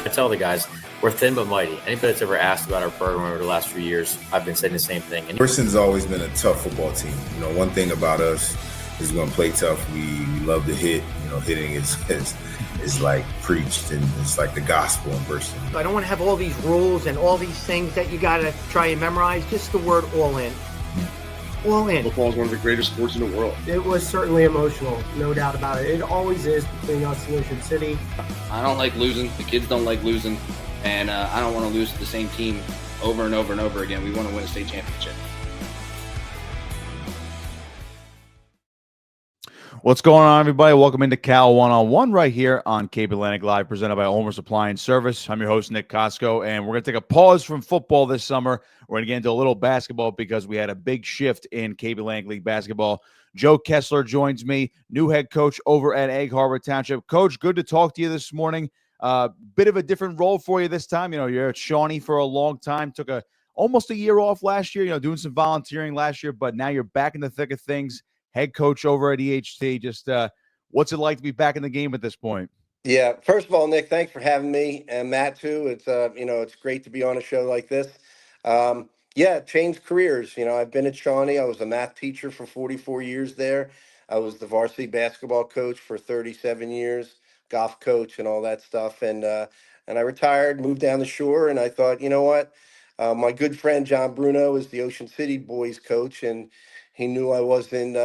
I tell the guys, we're thin but mighty. Anybody that's ever asked about our program over the last few years, I've been saying the same thing. And Princeton's always been a tough football team. One thing about us is we're going to play tough. We love to hit. Hitting is like preached, and it's like the gospel in Princeton. I don't want to have all these rules and all these things that you got to try and memorize. Just the word all in. All in. Football is one of the greatest sports in the world. It was certainly emotional, no doubt about it. It always is between us and Ocean City. I don't like losing. The kids don't like losing. And I don't want to lose to the same team over and over and over again. We want to win a state championship. What's going on, everybody? Welcome into Cal One-on-One right here on Cape Atlantic Live, presented by Ulmer's Appliance Service. I'm your host, Nick Kosko, and we're going to take a pause from football this summer. We're going to get into a little basketball because we had a big shift in Cape Atlantic League basketball. Joe Kessler joins me, new head coach over at Egg Harbor Township. Coach, good to talk to you this morning. Bit of a different role for you this time. You're at Shawnee for a long time. Took almost a year off last year, doing some volunteering last year, but now you're back in the thick of things. Head coach over at EHT. Just what's it like to be back in the game at this point? Yeah, first of all, Nick, thanks for having me, and Matt too. It's great to be on a show like this. Changed careers. I've been at Shawnee. I was a math teacher for 44 years there. I was the varsity basketball coach for 37 years, golf coach, and all that stuff. And I retired, moved down the shore, and I thought, you know what? My good friend John Bruno is the Ocean City boys coach, and he knew I wasn't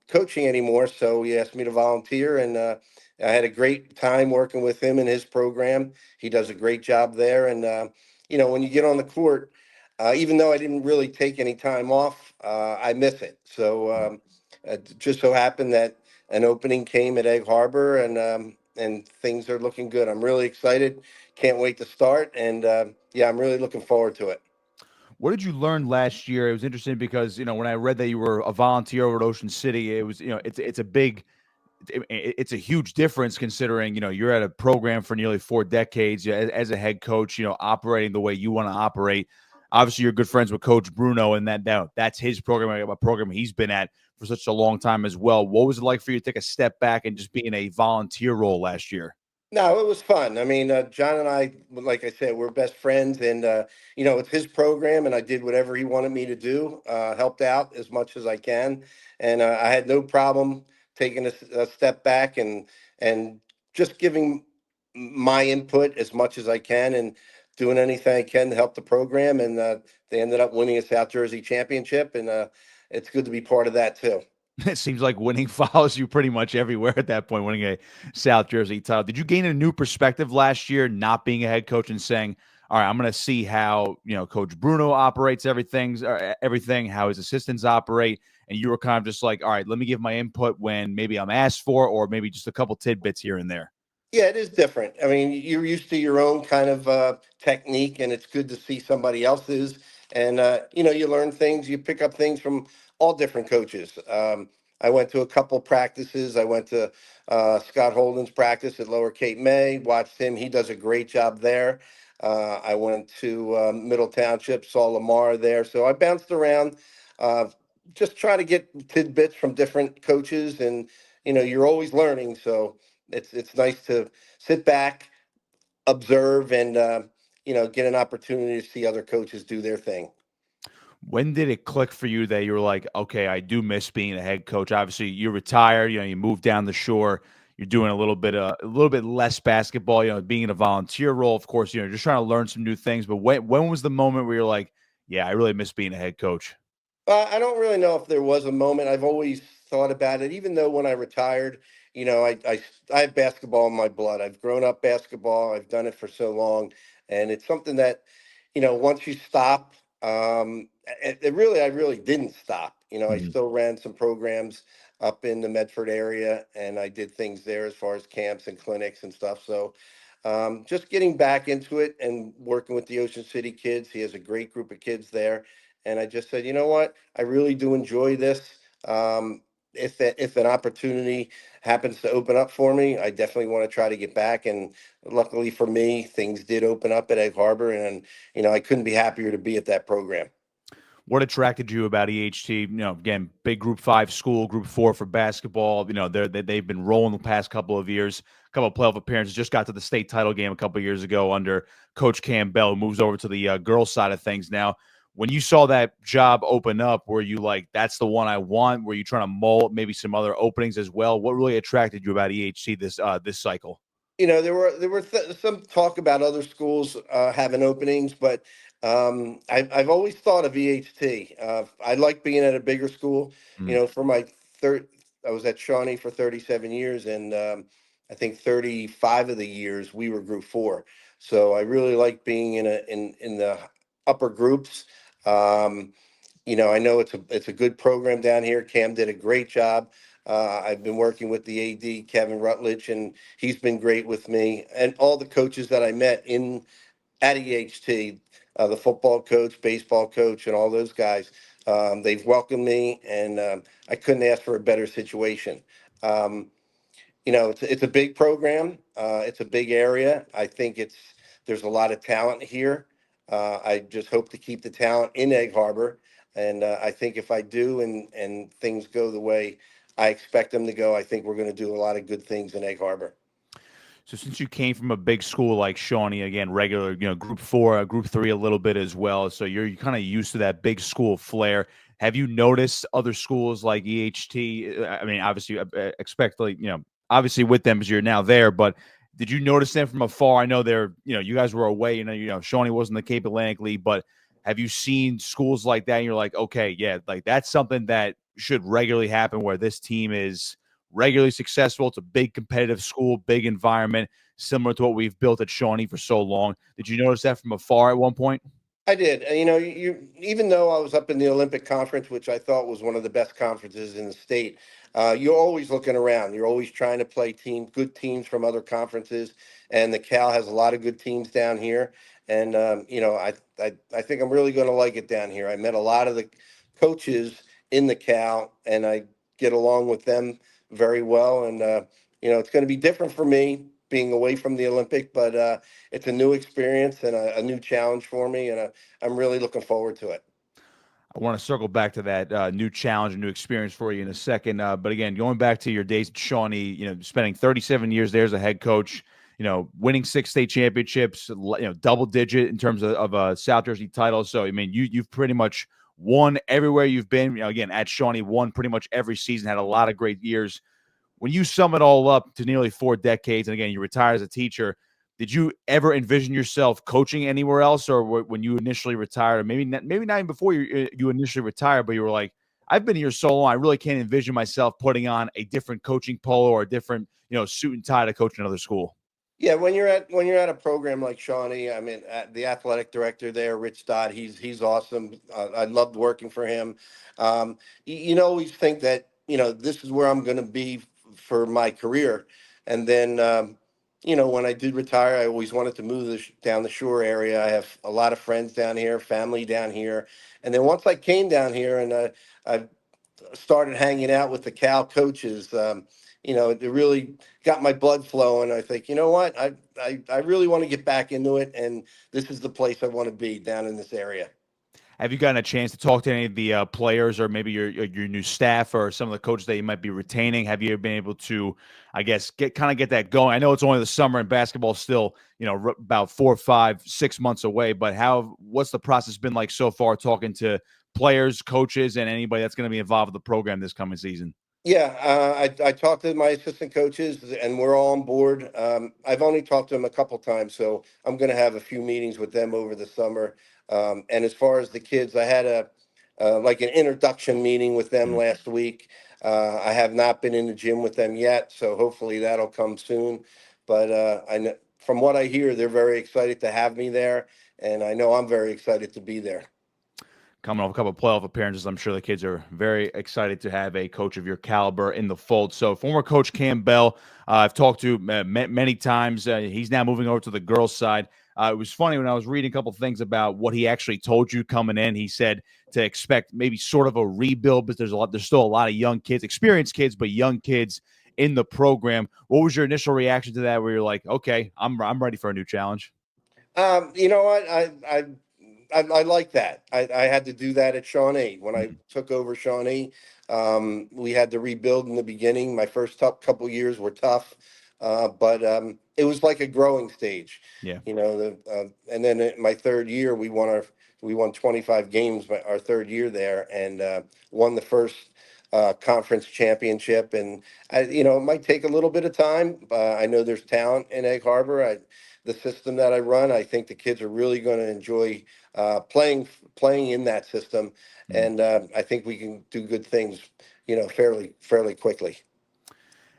coaching anymore, so he asked me to volunteer, and I had a great time working with him and his program. He does a great job there, and when you get on the court, even though I didn't really take any time off, I miss it. So it just so happened that an opening came at Egg Harbor, and things are looking good. I'm really excited. Can't wait to start, and I'm really looking forward to it. What did you learn last year? It was interesting because, when I read that you were a volunteer over at Ocean City, it was, it's a huge difference considering, you're at a program for nearly 4 decades as a head coach, operating the way you want to operate. Obviously, you're good friends with Coach Bruno, and that's his program, a program he's been at for such a long time as well. What was it like for you to take a step back and just be in a volunteer role last year? No, it was fun. I mean, John and I, like I said, we're best friends, and it's his program, and I did whatever he wanted me to do, helped out as much as I can, and I had no problem taking a step back and just giving my input as much as I can, and doing anything I can to help the program. And they ended up winning a South Jersey championship, and it's good to be part of that too. It seems like winning follows you pretty much everywhere at that point, winning a South Jersey title. Did you gain a new perspective last year, not being a head coach and saying, all right, I'm going to see how, Coach Bruno operates everything, how his assistants operate. And you were kind of just like, all right, let me give my input when maybe I'm asked for, or maybe just a couple tidbits here and there. Yeah, it is different. I mean, you're used to your own kind of technique, and it's good to see somebody else's. And, you learn things, you pick up things from all different coaches. I went to a couple practices. I went to Scott Holden's practice at Lower Cape May, watched him. He does a great job there. I went to Middle Township, saw Lamar there. So I bounced around, just try to get tidbits from different coaches. And, you're always learning. So it's nice to sit back, observe, and, get an opportunity to see other coaches do their thing. When did it click for you that you were like, okay, I do miss being a head coach? Obviously, you're retired. You moved down the shore. You're doing a little bit less basketball. Being in a volunteer role, of course. Just trying to learn some new things. But when was the moment where you're like, yeah, I really miss being a head coach? I don't really know if there was a moment. I've always thought about it. Even though when I retired, I have basketball in my blood. I've grown up basketball. I've done it for so long, and it's something that, once you stop. I really didn't stop. I still ran some programs up in the Medford area, and I did things there as far as camps and clinics and stuff. So just getting back into it and working with the Ocean City kids. He has a great group of kids there. And I just said, you know what? I really do enjoy this. If an opportunity happens to open up for me, I definitely want to try to get back. And luckily for me, things did open up at Egg Harbor, and I couldn't be happier to be at that program. What attracted you about EHT? Again, big Group 5 school, Group 4 for basketball. They've been rolling the past couple of years. A couple of playoff appearances. Just got to the state title game a couple of years ago under Coach Campbell, who moves over to the girls' side of things now. When you saw that job open up, were you like, that's the one I want? Were you trying to mull maybe some other openings as well? What really attracted you about EHT this cycle? There were some talk about other schools having openings, but I've always thought of EHT. I like being at a bigger school. For my third, I was at Shawnee for 37 years, and I think 35 of the years we were Group 4. So I really like being in the upper groups. I know it's a good program down here. Cam did a great job. I've been working with the AD, Kevin Rutledge, and he's been great with me. And all the coaches that I met at EHT, the football coach, baseball coach, and all those guys, they've welcomed me, and I couldn't ask for a better situation. It's a big program. It's a big area. I think there's a lot of talent here. I just hope to keep the talent in Egg Harbor. And I think if I do and things go the way I expect them to go, I think we're going to do a lot of good things in Egg Harbor. So since you came from a big school like Shawnee, again, regular, Group 4, Group 3 a little bit as well, so you're kind of used to that big school flair. Have you noticed other schools like EHT? I mean, obviously, expect obviously with them as you're now there, but did you notice them from afar? I know they're, you guys were away. Shawnee wasn't the Cape Atlantic League, but have you seen schools like that? And you're like, okay, yeah, like that's something that should regularly happen where this team is regularly successful. It's a big competitive school, big environment, similar to what we've built at Shawnee for so long. Did you notice that from afar at one point? I did. You even though I was up in the Olympic Conference, which I thought was one of the best conferences in the state, you're always looking around. You're always trying to play good teams from other conferences, and the Cal has a lot of good teams down here. And I think I'm really going to like it down here. I met a lot of the coaches in the Cal, and I get along with them very well. And it's going to be different for me being away from the Olympic, but it's a new experience and a new challenge for me, and I'm really looking forward to it. I want to circle back to that new challenge and new experience for you in a second. But again, going back to your days at Shawnee, spending 37 years there as a head coach, winning 6 state championships, double digit in terms of South Jersey titles. So, I mean, you've pretty much won everywhere you've been. Again, at Shawnee, won pretty much every season, had a lot of great years. When you sum it all up to nearly 4 decades, and again, you retired as a teacher, did you ever envision yourself coaching anywhere else, or when you initially retired, or maybe not even before you initially retired, but you were like, I've been here so long, I really can't envision myself putting on a different coaching polo or a different, suit and tie to coach another school? Yeah, when you're at a program like Shawnee, I mean, the athletic director there, Rich Dodd, he's awesome. I loved working for him. You always think that this is where I'm going to be for my career, and then when I did retire, I always wanted to move down the shore area. I have a lot of friends down here, family down here, and then once I came down here and I started hanging out with the Cal coaches, it really got my blood flowing. I think, you know what, I really want to get back into it, and this is the place I want to be, down in this area. Have you gotten a chance to talk to any of the players, or maybe your new staff, or some of the coaches that you might be retaining? Have you been able to, I guess, get that going? I know it's only the summer and basketball still, about 4, 5, 6 months away. But what's the process been like so far, talking to players, coaches, and anybody that's going to be involved with the program this coming season? Yeah, I talked to my assistant coaches, and we're all on board. I've only talked to them a couple times, so I'm going to have a few meetings with them over the summer. And as far as the kids, I had like an introduction meeting with them last week. I have not been in the gym with them yet, so hopefully that'll come soon. But from what I hear, they're very excited to have me there, and I know I'm very excited to be there. Coming off a couple of playoff appearances, I'm sure the kids are very excited to have a coach of your caliber in the fold. So former coach Campbell, I've talked to many times. He's now moving over to the girls' side. It was funny when I was reading a couple of things about what he actually told you coming in. He said to expect maybe sort of a rebuild, but there's still a lot of young kids, experienced kids, but young kids in the program. What was your initial reaction to that, where you're like, okay, I'm ready for a new challenge? You know what? I like that. I had to do that at Shawnee. When I took over Shawnee, we had to rebuild in the beginning. My first couple years were tough, but it was like a growing stage. Yeah. And then in my third year, we won 25 games our third year there, and won the first conference championship. And it might take a little bit of time. I know there's talent in Egg Harbor. The system that I run, I think the kids are really going to enjoy playing in that system, and I think we can do good things, fairly quickly.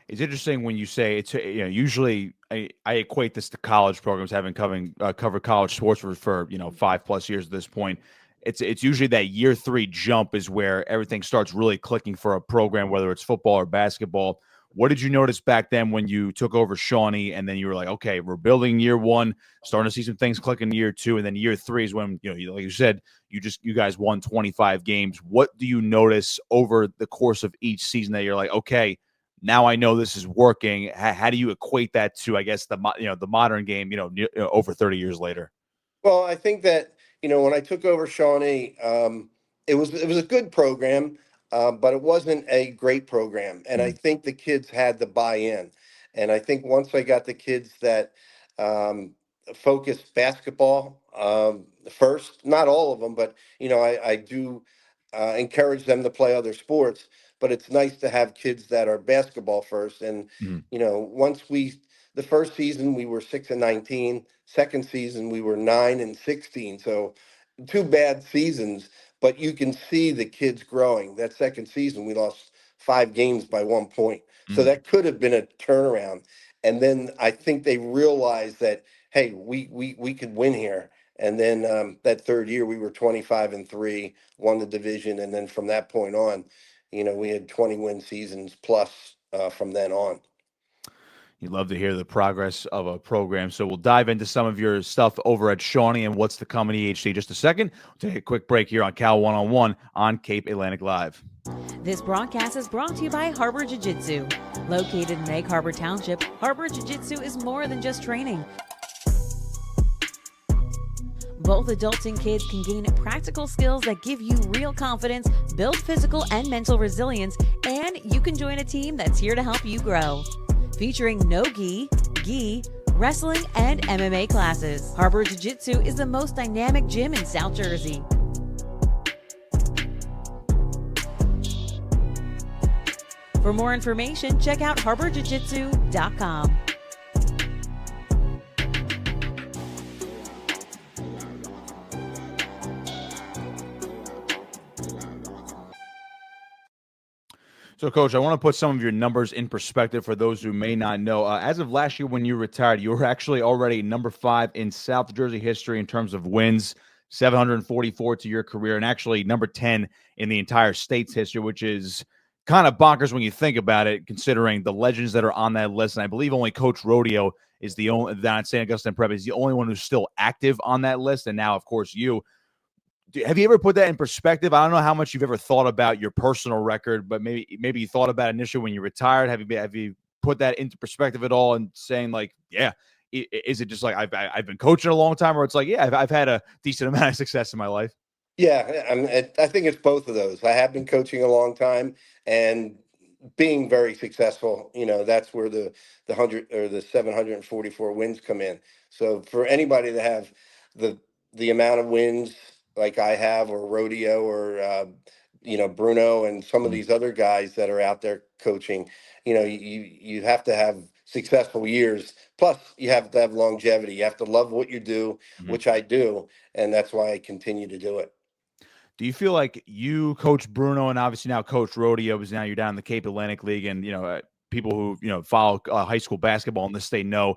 It's interesting when you say it's, usually I equate this to college programs, having covered college sports for 5+ years at this point. It's usually that year 3 jump is where everything starts really clicking for a program, whether it's football or basketball. What did you notice back then when you took over Shawnee, and then you were like, okay, we're building year 1, starting to see some things click in year 2, and then year 3 is when, like you said, you guys won 25 games. What do you notice over the course of each season that you're like, okay, now I know this is working? How do you equate that to, I guess, the modern game, over 30 years later? Well, I think that, when I took over Shawnee, it was a good program, but it wasn't a great program. And I think the kids had to buy in. And I think once I got the kids that focused basketball first, not all of them, but, I do encourage them to play other sports. But it's nice to have kids that are basketball first. And, the first season we were 6-19. Second season we were 9-16. So 2 bad seasons, but you can see the kids growing. That second season we lost 5 games by 1 point. So that could have been a turnaround. And then I think they realized that, hey, we could win here. And then that third year we were 25-3, won the division, and then from that point on, we had 20-win seasons plus from then on. You'd love to hear the progress of a program. So we'll dive into some of your stuff over at Shawnee and what's to come in EHT just a second. We'll take a quick break here on Cal 101 on Cape Atlantic Live. This broadcast is brought to you by Harbor Jiu-Jitsu. Located in Egg Harbor Township, Harbor Jiu-Jitsu is more than just training. Both adults and kids can gain practical skills that give you real confidence, build physical and mental resilience, and you can join a team that's here to help you grow. Featuring no-gi, gi, wrestling, and MMA classes. Harbor Jiu-Jitsu is the most dynamic gym in South Jersey. For more information, check out harborjiujitsu.com. So, Coach, I want to put some of your numbers in perspective for those who may not know. As of last year when you retired, you were actually already number 5 in South Jersey history in terms of wins, 744 to your career, and actually number 10 in the entire state's history, which is kind of bonkers when you think about it, considering the legends that are on that list. And I believe only Coach Rodeo is the only, that St. Augustine Prep is the only one who's still active on that list. And now, of course, you. Have you ever put that in perspective? I don't know how much you've ever thought about your personal record, but maybe you thought about it initially when you retired. Have you put that into perspective at all and saying, like, yeah, is it just like I've been coaching a long time, or it's like, yeah, I've had a decent amount of success in my life? Yeah, I think it's both of those. I have been coaching a long time and being very successful. That's where the 100 or the 744 wins come in. So for anybody to have the amount of wins like I have, or Rodeo, or Bruno, and some of these other guys that are out there coaching, you have to have successful years. Plus, you have to have longevity. You have to love what you do, which I do, and that's why I continue to do it. Do you feel like you, Coach Bruno, and obviously now Coach Rodeo, because now you're down in the Cape Atlantic League, and people who follow high school basketball in this state know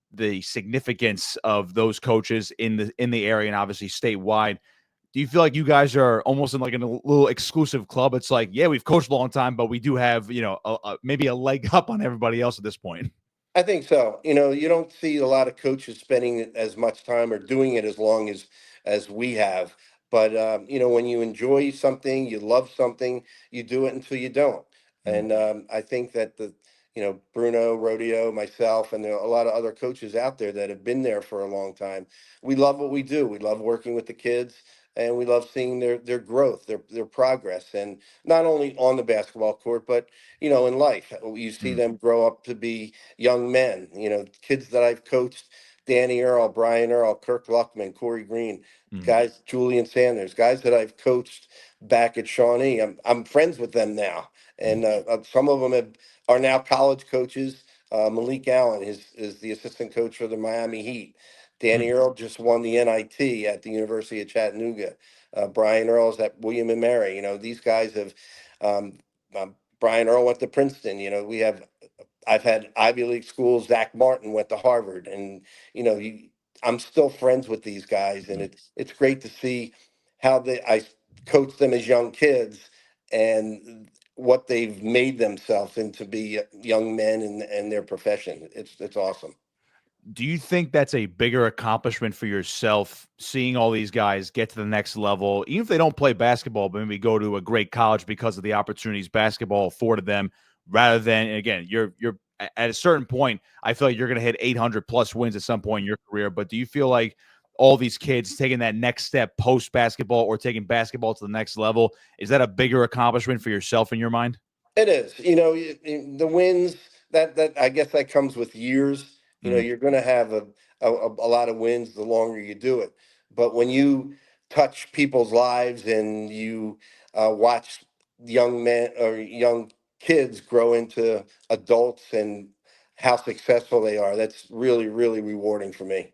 the significance of those coaches in the area and obviously statewide. Do you feel like you guys are almost in like a little exclusive club? It's like, yeah, we've coached a long time, but we do have maybe a leg up on everybody else at this point. I think so. You don't see a lot of coaches spending as much time or doing it as long as we have. But, when you enjoy something, you love something, you do it until you don't. And I think that Bruno, Rodeo, myself, and there are a lot of other coaches out there that have been there for a long time. We love what we do. We love working with the kids, and we love seeing their growth, their progress, and not only on the basketball court, but in life. You see Mm, them grow up to be young men. Kids that I've coached: Danny Earl, Brian Earl, Kirk Luckman, Corey Green, mm, guys, Julian Sanders, guys that I've coached back at Shawnee. I'm friends with them now, mm, and some of them are now college coaches. Malik Allen is the assistant coach for the Miami Heat. Danny mm. Earl just won the NIT at the University of Chattanooga. Brian Earl's at William and Mary. These guys have. Um, Brian Earl went to Princeton. I've had Ivy League schools. Zach Martin went to Harvard, and I'm still friends with these guys, and it's great to see how I coached them as young kids and what they've made themselves into be young men in their profession. It's awesome. Do you think that's a bigger accomplishment for yourself, seeing all these guys get to the next level, even if they don't play basketball, but maybe go to a great college because of the opportunities basketball afforded them, rather than, again, you're at a certain point, I feel like you're going to hit 800 plus wins at some point in your career. But do you feel like all these kids taking that next step post basketball or taking basketball to the next level, is that a bigger accomplishment for yourself in your mind? It is. The wins that I guess that comes with years. Mm. You're going to have a lot of wins the longer you do it. But when you touch people's lives and you watch young men or young kids grow into adults and how successful they are, that's really, really rewarding for me.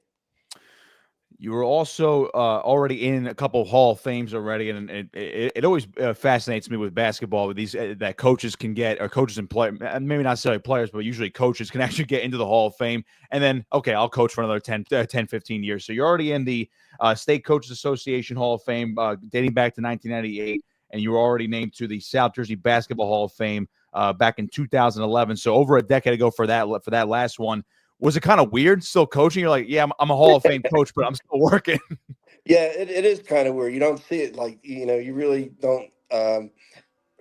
You were also already in a couple of Hall of Fames already, and it always fascinates me with basketball with these that coaches can get, or coaches and players, maybe not necessarily players, but usually coaches can actually get into the Hall of Fame. And then, okay, I'll coach for another 10, 15 years. So you're already in the State Coaches Association Hall of Fame dating back to 1998, and you were already named to the South Jersey Basketball Hall of Fame back in 2011. So over a decade ago for that last one. Was it kind of weird still coaching? You're like, yeah, I'm a Hall of Fame coach, but I'm still working. Yeah, it is kind of weird. You don't see it like, you really don't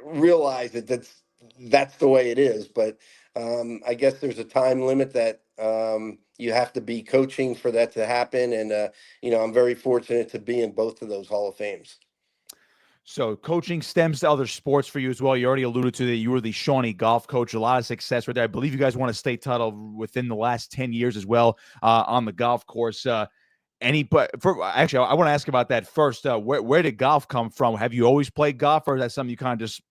realize that that's the way it is. But I guess there's a time limit that you have to be coaching for that to happen. And, I'm very fortunate to be in both of those Hall of Fames. So coaching stems to other sports for you as well. You already alluded to that you were the Shawnee golf coach, a lot of success right there. I believe you guys won a state title within the last 10 years as well on the golf course. Actually, I want to ask about that first. Where did golf come from? Have you always played golf, or is that something you kind of just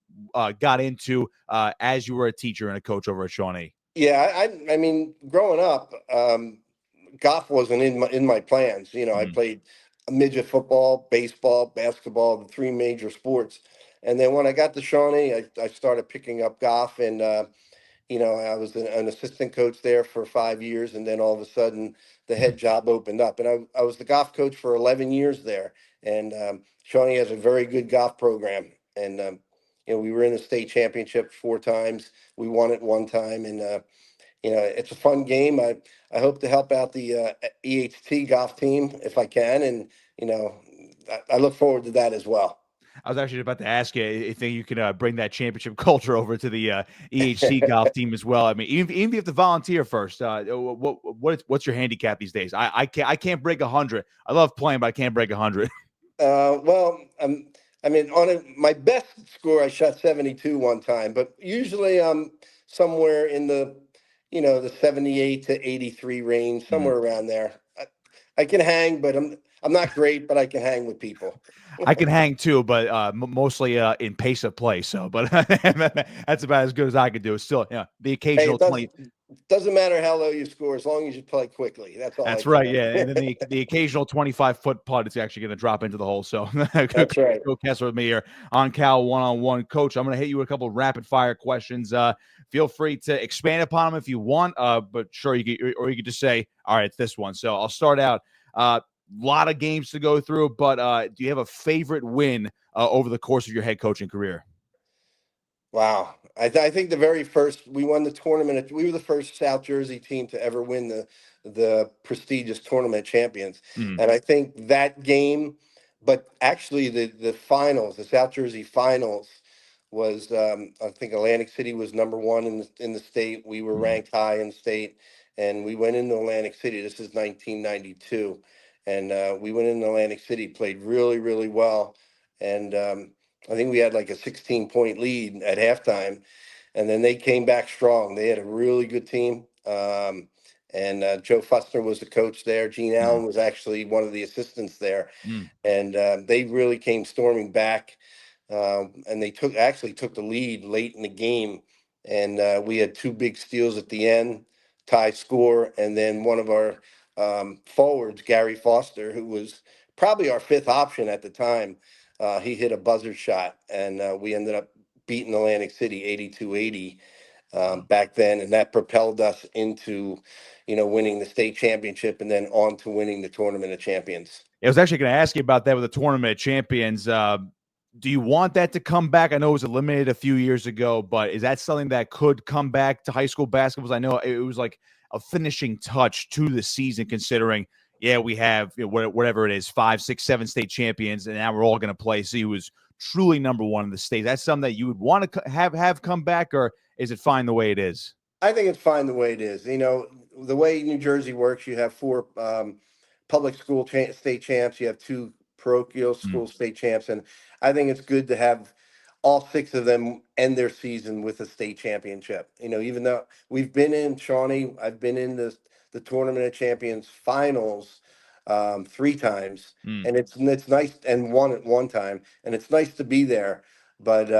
got into as you were a teacher and a coach over at Shawnee? Yeah, I mean, growing up, golf wasn't in my plans. I Mhm. played midget football, baseball, basketball, the three major sports. And then when I got to Shawnee, I started picking up golf, and I was an assistant coach there for 5 years, and then all of a sudden the head job opened up, and I was the golf coach for 11 years there. And Shawnee has a very good golf program, and we were in the state championship 4 times. We won it 1 time, and it's a fun game. I hope to help out the EHT golf team if I can, and I look forward to that as well. I was actually about to ask you if you can bring that championship culture over to the EHC golf team as well. I mean, even if you have to volunteer first, what's your handicap these days? I can't break 100. I love playing, but I can't break 100. Well, I mean, my best score, I shot 72 one time, but usually I'm somewhere in the 78 to 83 range, somewhere around there. I can hang, but I'm not great, but I can hang with people. I can hang too, but mostly in pace of play. So, but that's about as good as I could do. Still, yeah, the Hey, occasional it 20. doesn't matter how low you score as long as you play quickly. That's all I That's right. care. Yeah, and then the occasional 25-foot putt is actually going to drop into the hole. So, That's right. go Kessler with me here on Cal one-on-one. Coach, I'm going to hit you with a couple of rapid fire questions. Feel free to expand upon them if you want. But sure, you could just say, all right, it's this one. So I'll start out. Lot of games to go through, but do you have a favorite win over the course of your head coaching career? Wow. I think the very first, we won the tournament. We were the first South Jersey team to ever win the prestigious tournament champions. Mm. And I think that game, but actually the finals, the South Jersey finals, was I think Atlantic City was number one in the state. We were ranked high in the state, and we went into Atlantic City. This is 1992, and we went into Atlantic City, played really really well, and I think we had like a 16-point lead at halftime, and then they came back strong. They had a really good team. And Joe Fussner was the coach there. Gene Allen was actually one of the assistants there, and they really came storming back. And they took the lead late in the game, and we had two big steals at the end, tie score, and then one of our forwards, Gary Foster, who was probably our fifth option at the time, he hit a buzzer shot, and we ended up beating Atlantic City 82-80 back then, and that propelled us into, winning the state championship and then on to winning the Tournament of Champions. I was actually going to ask you about that with the Tournament of Champions. Do you want that to come back? I know it was eliminated a few years ago, but is that something that could come back to high school basketball? I know it was like a finishing touch to the season, considering, we have whatever it is, 5, 6, 7 state champions, and now we're all going to play, see who is truly number one in the state. That's something that you would want to have come back, or is it fine the way it is? I think it's fine the way it is. The way New Jersey works, you have 4 public school state champs, you have 2 parochial school state champs, and I think it's good to have all 6 of them end their season with a state championship. Even though we've been in Shawnee, I've been in the Tournament of Champions finals 3 times, and it's nice, and won at one time, and it's nice to be there. But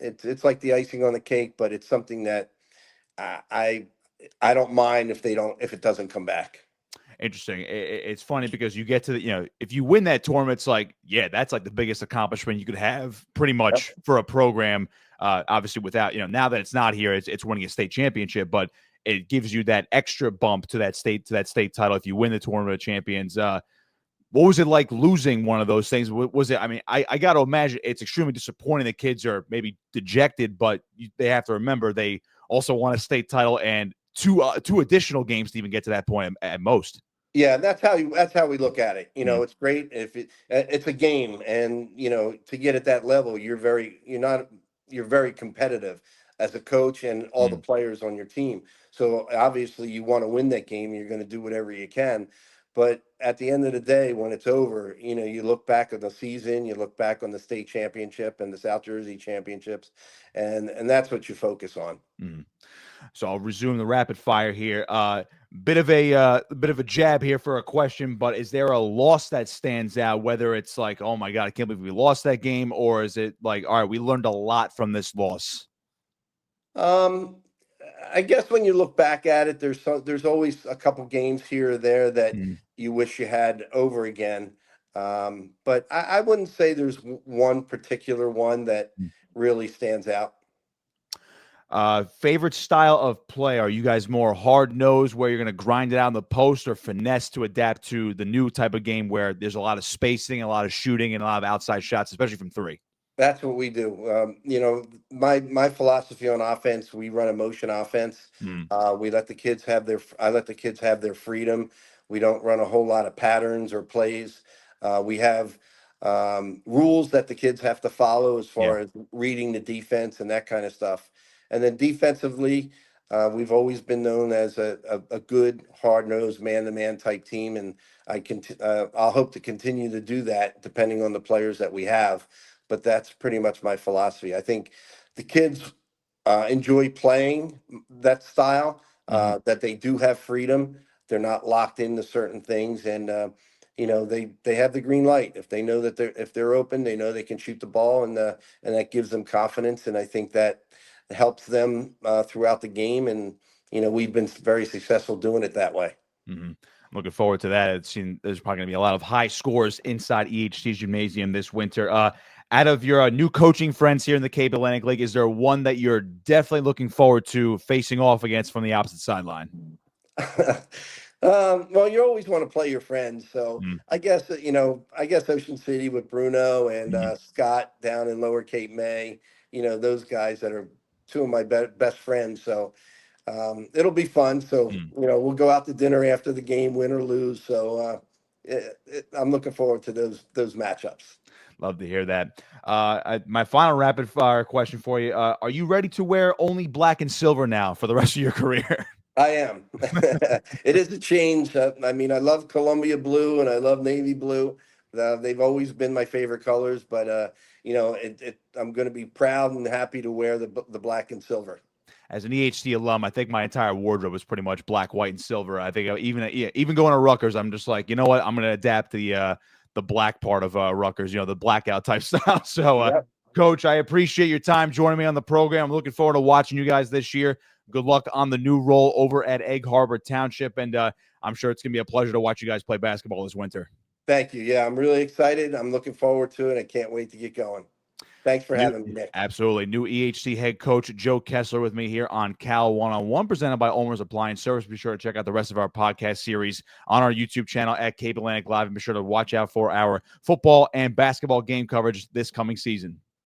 it's like the icing on the cake. But it's something that I don't mind if it doesn't come back. Interesting. It's funny because you get to if you win that tournament, it's like, that's like the biggest accomplishment you could have pretty much for a program. Obviously, without now that it's not here, it's winning a state championship, but it gives you that extra bump to that state title if you win the Tournament of Champions. What was it like losing one of those things? Was it? I mean, I got to imagine it's extremely disappointing. The kids are maybe dejected, but they have to remember they also won a state title and two additional games to even get to that point at most. Yeah, that's how we look at it. It's great if it's a game, and to get at that level, you're very competitive as a coach and all the players on your team. So obviously you want to win that game. You're going to do whatever you can. But at the end of the day, when it's over, you look back on the season, you look back on the state championship and the South Jersey championships, and that's what you focus on. So I'll resume the rapid fire here. Bit of a jab here for a question, but is there a loss that stands out? Whether it's like, oh my God, I can't believe we lost that game, or is it like, all right, we learned a lot from this loss? I guess when you look back at it, there's always a couple games here or there that you wish you had over again. But I wouldn't say there's one particular one that really stands out. Favorite style of play? Are you guys more hard-nosed where you're going to grind it out in the post, or finesse to adapt to the new type of game where there's a lot of spacing, a lot of shooting, and a lot of outside shots, especially from 3? That's what we do. My philosophy on offense, we run a motion offense. We let the kids have I let the kids have their freedom. We don't run a whole lot of patterns or plays. We have rules that the kids have to follow as far as reading the defense and that kind of stuff. And then defensively, we've always been known as a good, hard-nosed, man-to-man type team, and I'll hope to continue to do that depending on the players that we have. But that's pretty much my philosophy. I think the kids enjoy playing that style, that they do have freedom. They're not locked into certain things, and they have the green light. If they know that if they're open, they know they can shoot the ball, and that gives them confidence. And I think that helps them throughout the game, and we've been very successful doing it that way. I'm looking forward to that. There's probably going to be a lot of high scores inside EHT's gymnasium this winter. Out of your new coaching friends here in the Cape Atlantic League, is there one that you're definitely looking forward to facing off against from the opposite sideline? Well, you always want to play your friends, so I guess Ocean City with Bruno and Scott down in Lower Cape May. Those guys that are 2 of my best friends. So it'll be fun. So we'll go out to dinner after the game, win or lose. So I'm looking forward to those matchups. Love to hear that. My final rapid fire question for you. Are you ready to wear only black and silver now for the rest of your career? I am. It is a change. I mean, I love Columbia blue and I love navy blue. They've always been my favorite colors, but I'm going to be proud and happy to wear the black and silver. As an EHT alum, I think my entire wardrobe is pretty much black, white, and silver. I think even going to Rutgers, I'm just like, you know what? I'm going to adapt the black part of Rutgers, the blackout type style. So, Yep. Coach, I appreciate your time joining me on the program. I'm looking forward to watching you guys this year. Good luck on the new role over at Egg Harbor Township, and I'm sure it's going to be a pleasure to watch you guys play basketball this winter. Thank you. Yeah, I'm really excited. I'm looking forward to it. I can't wait to get going. Thanks for having me, Nick. Absolutely. New EHT head coach Joe Kessler with me here on Cal One-on-One, presented by Ulmer's Appliance Service. Be sure to check out the rest of our podcast series on our YouTube channel at Cape Atlantic Live, and be sure to watch out for our football and basketball game coverage this coming season.